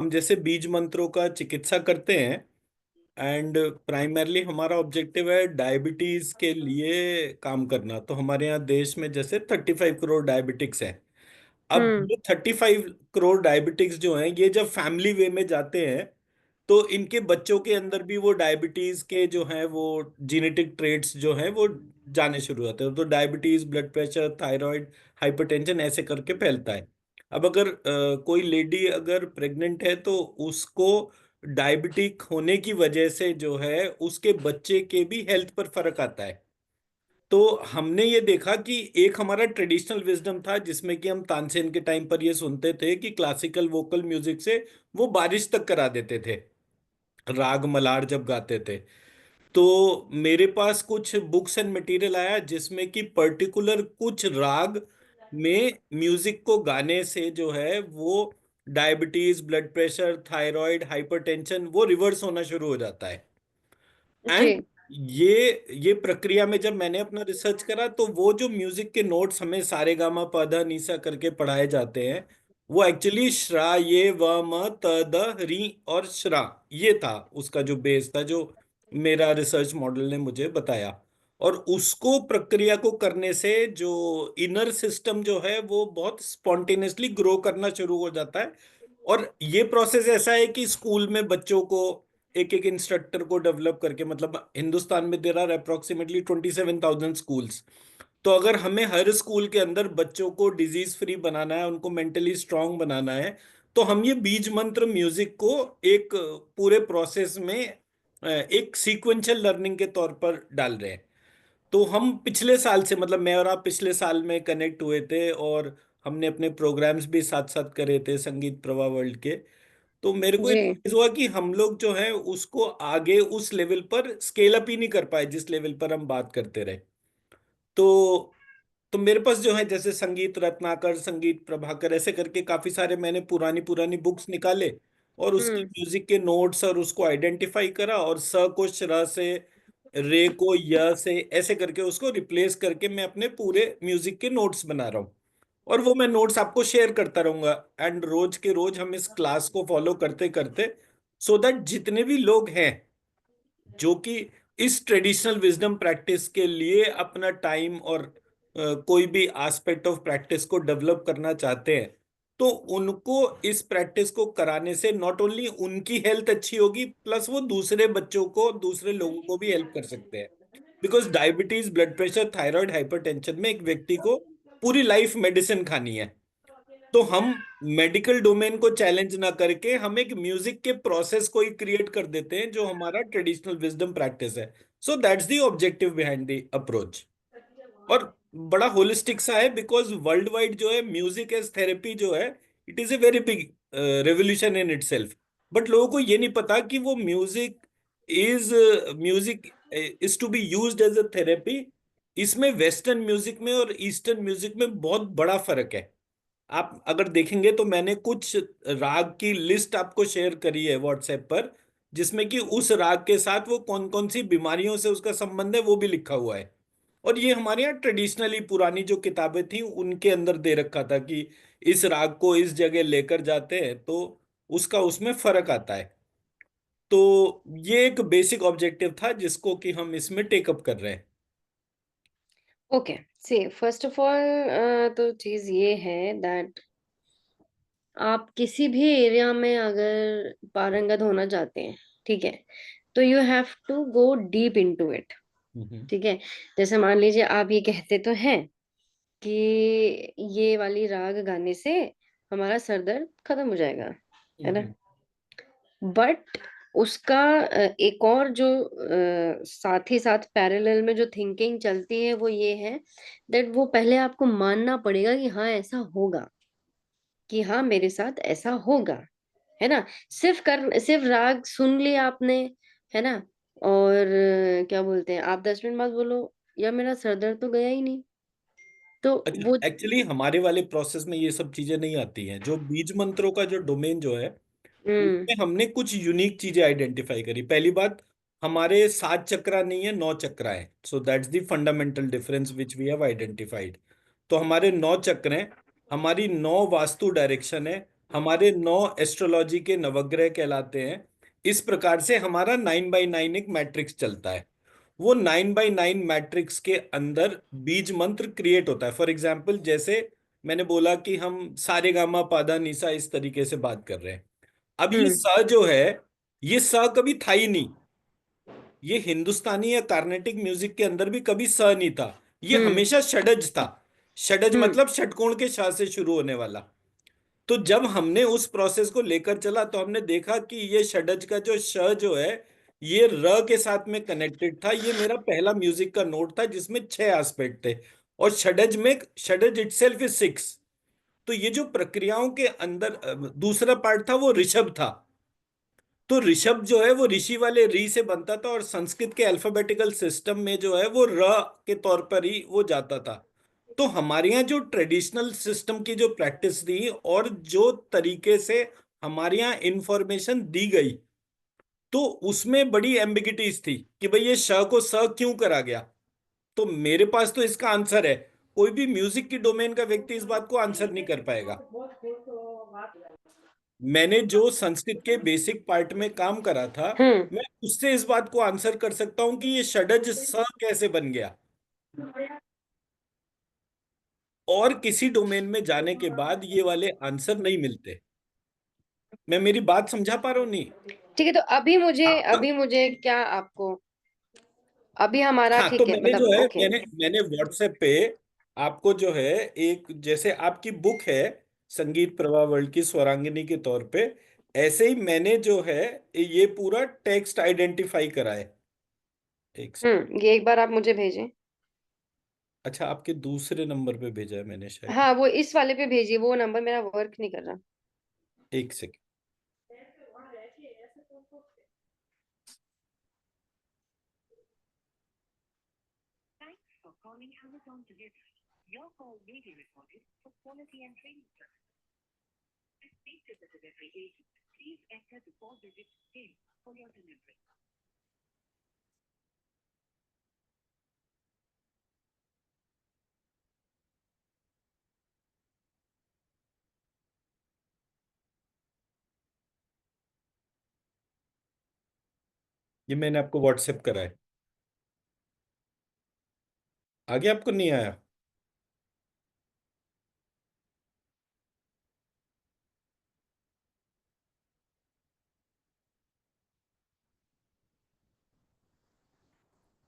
हम जैसे बीज मंत्रों का चिकित्सा करते हैं, एंड प्राइमरली हमारा ऑब्जेक्टिव है डायबिटीज के लिए काम करना। तो हमारे यहाँ देश में जैसे 35 करोड़ डायबिटिक्स हैं। अब हम्म। ये 35 करोड़ डायबिटिक्स जो हैं, ये जब फैमिली वे में जाते हैं तो इनके बच्चों के अंदर भी वो डायबिटीज के जो हैं वो जीनेटिक ट्रेट्स जो हैं वो जाने शुरू होते हैं। तो diabetes, blood pressure, thyroid, hypertension ऐसे करके फैलता है। अब अगर कोई लेडी अगर प्रेग्नेंट है तो उसको डायबिटिक होने की वजह से जो है उसके बच्चे के भी हेल्थ पर फर्क आता है। तो हमने ये देखा कि एक हमारा ट्रेडिशनल विजडम था जिसमें कि हम तानसेन के टाइम पर ये सुनते थे कि क्लासिकल वोकल म्यूजिक से वो बारिश तक करा देते थे, राग मलार जब गाते थे। तो मेरे पास कुछ बुक्स एंड मटेरियल आया जिसमें कि पर्टिकुलर कुछ राग में म्यूजिक को गाने से जो है वो diabetes, blood pressure, thyroid, hypertension वो रिवर्स होना शुरू हो जाता है। एंड जी। ये प्रक्रिया में जब मैंने अपना रिसर्च करा तो वो जो म्यूजिक के नोट्स हमें सारे गामा पधा निसा करके पढ़ाए जाते हैं, वो एक्चुअली श्रा ये व म त द री और श्रा, ये था उसका जो बेस था, जो मेरा रिसर्च मॉडल ने मुझे बताया। और उसको प्रक्रिया को करने से जो इनर सिस्टम जो है वो बहुत स्पॉन्टेनियसली ग्रो करना शुरू हो जाता है। और ये प्रोसेस ऐसा है कि स्कूल में बच्चों को एक एक इंस्ट्रक्टर को डेवलप करके, मतलब हिंदुस्तान में देर आर अप्रोक्सीमेटली 27,000 स्कूल्स। तो अगर हमें हर स्कूल के अंदर बच्चों को डिजीज फ्री बनाना है, उनको मेंटली स्ट्रांग बनाना है, तो हम ये बीज मंत्र म्यूजिक को एक पूरे प्रोसेस में एक सीक्वेंशियल लर्निंग के तौर पर डाल रहे हैं। तो हम पिछले साल से, मतलब मैं और आप पिछले साल में कनेक्ट हुए थे और हमने अपने प्रोग्राम्स भी साथ साथ करे थे संगीत प्रवाह वर्ल्ड के। तो मेरे को जी। रियलाइज हुआ कि हम लोग जो है उसको आगे उस लेवल पर स्केल अप ही नहीं कर पाए जिस लेवल पर हम बात करते रहे। तो तो मेरे पास जो है जैसे संगीत रत्नाकर, संगीत प्रभाकर, ऐसे करके काफी सारे मैंने पुरानी पुरानी बुक्स निकाले और उसके हम्म। म्यूजिक के नोट्स और उसको आइडेंटिफाई करा, और स को श्र से, रे को य से, ऐसे करके उसको रिप्लेस करके मैं अपने पूरे म्यूजिक के नोट्स बना रहा हूँ। और वो मैं नोट्स आपको शेयर करता रहूंगा। एंड रोज के रोज हम इस क्लास को फॉलो करते करते, सो दैट जितने भी लोग हैं जो कि इस ट्रेडिशनल विजडम प्रैक्टिस के लिए अपना टाइम और कोई भी एस्पेक्ट ऑफ प्रैक्टिस को डेवलप करना चाहते हैं, तो उनको इस प्रैक्टिस को कराने से नॉट ओनली उनकी हेल्थ अच्छी होगी, प्लस वो दूसरे बच्चों को, दूसरे लोगों को भी हेल्प कर सकते हैं। Because diabetes, blood pressure, thyroid, hypertension में एक व्यक्ति को पूरी लाइफ मेडिसिन खानी है। तो हम मेडिकल डोमेन को चैलेंज ना करके हम एक म्यूजिक के प्रोसेस को ही क्रिएट कर देते हैं जो हमारा ट्रेडिशनल विजडम प्रैक्टिस है। So that's the objective behind the approach. और बड़ा होलिस्टिक सा है, बिकॉज वर्ल्ड वाइड जो है म्यूजिक एज थेरेपी जो है, it is a very big revolution in itself. But लोगों को ये नहीं पता कि वो music is to be used as a therapy. इसमें वेस्टर्न म्यूजिक में और ईस्टर्न म्यूजिक में बहुत बड़ा फर्क है। आप अगर देखेंगे तो मैंने कुछ राग की लिस्ट आपको शेयर करी है व्हाट्सएप पर, जिसमें कि उस राग के साथ वो कौन कौन सी बीमारियों से उसका संबंध है वो भी लिखा हुआ है। और ये हमारे यहाँ ट्रेडिशनली पुरानी जो किताबें थी उनके अंदर दे रखा था कि इस राग को इस जगह लेकर जाते हैं तो उसका उसमें फर्क आता है। तो ये एक बेसिक ऑब्जेक्टिव था जिसको कि हम इसमें टेकअप कर रहे हैं। Okay. See first of all तो चीज ये है दैट आप किसी भी एरिया में अगर पारंगत होना चाहते हैं, ठीक है, तो you have to go deep into it. Hmm. ठीक है। जैसे मान लीजिए आप ये कहते तो हैं कि ये वाली राग गाने से हमारा सर दर्द खत्म हो जाएगा, है ना? हम्म। बट उसका एक और जो साथ ही साथ पैरेलल में जो थिंकिंग चलती है वो ये है दैट वो पहले आपको मानना पड़ेगा कि हाँ ऐसा होगा, कि हाँ मेरे साथ ऐसा होगा, है ना? सिर्फ राग सुन लिया आपने, है ना? और क्या बोलते हैं, आप 10 मिनट बाद बोलो यार मेरा सर दर्द तो गया ही नहीं। तो अच्छा, वो। एक्चुअली हमारे वाले प्रोसेस में ये सब चीजें नहीं आती हैं। जो बीज मंत्रों का जो डोमेन जो है, हम्म। उसमें हमने कुछ यूनिक चीजें आइडेंटिफाई करी। पहली बात, हमारे 7 चक्रा नहीं है, 9 चक्रा है। So that's the fundamental difference which we have identified. तो हमारे 9 चक्र हैं, हमारी 9 वास्तु डायरेक्शन है, हमारे 9 एस्ट्रोलॉजी के नवग्रह कहलाते हैं। इस प्रकार से हमारा 9 बाई 9 एक मैट्रिक्स चलता है। वो 9 बाई 9 मैट्रिक्स के अंदर बीज मंत्र क्रिएट होता है। फॉर एग्जाम्पल, जैसे मैंने बोला कि हम सारे गामा पादा निसा इस तरीके से बात कर रहे हैं। अब ये हम्म। स जो है, ये स कभी था ही नहीं। ये हिंदुस्तानी या कार्नेटिक म्यूजिक के अंदर भी कभी स नहीं था। ये हम्म। हमेशा षडज था। षडज हम्म। मतलब षटकोण के ष से शुरू होने वाला। तो जब हमने उस प्रोसेस को लेकर चला तो हमने देखा कि ये षडज का जो श जो है, ये र के साथ में कनेक्टेड था। ये मेरा पहला म्यूजिक का नोट था जिसमें 6 एस्पेक्ट थे। और षडज में, षडज इटसेल्फ इज 6। तो ये जो प्रक्रियाओं के अंदर दूसरा पार्ट था वो ऋषभ था। तो ऋषभ जो है वो ऋषि वाले री से बनता था, और संस्कृत के अल्फाबेटिकल सिस्टम में जो है वो र के तौर पर ही वो जाता था। तो हमारे यहाँ जो ट्रेडिशनल सिस्टम की जो प्रैक्टिस थी और जो तरीके से हमारे यहाँ इंफॉर्मेशन दी गई, तो उसमें बड़ी एम्बिगिटीज थी कि भाई ये श को स क्यों करा गया। तो मेरे पास तो इसका आंसर है। कोई भी म्यूजिक की डोमेन का व्यक्ति इस बात को आंसर नहीं कर पाएगा। मैंने जो संस्कृत के बेसिक पार्ट में काम करा था, हम्म। मैं उससे इस बात को आंसर कर सकता हूं कि ये षडज स कैसे बन गया। और किसी डोमेन में जाने के बाद ये वाले आंसर नहीं मिलते। मैं मेरी बात समझा पा रहा हूँ नहीं? ठीक है, तो आपका, अभी मुझे क्या आपको, अभी हमारा हाँ, तो ठीक है मैंने जो मतलब, है, ओके। मैंने मैंने व्हाट्सएप पे आपको जो है, एक जैसे आपकी बुक है संगीत प्रवाह वर्ल्ड की स्वरांगिनी के तौर पे, ऐसे ही मैंने जो है ये पूरा टेक्स्ट आइडेंटिफाई करा है। एक सेकंड। ये एक बार आप मुझे भेजें। अच्छा, आपके दूसरे नंबर पे भेजा है मैंने शायद। हाँ, वो इस वाले पे भेजिए, वो नंबर मेरा वर्क नहीं कर रहा। एक सेकंड। ये मैंने आपको व्हाट्सएप करा है। आगे आपको नहीं आया?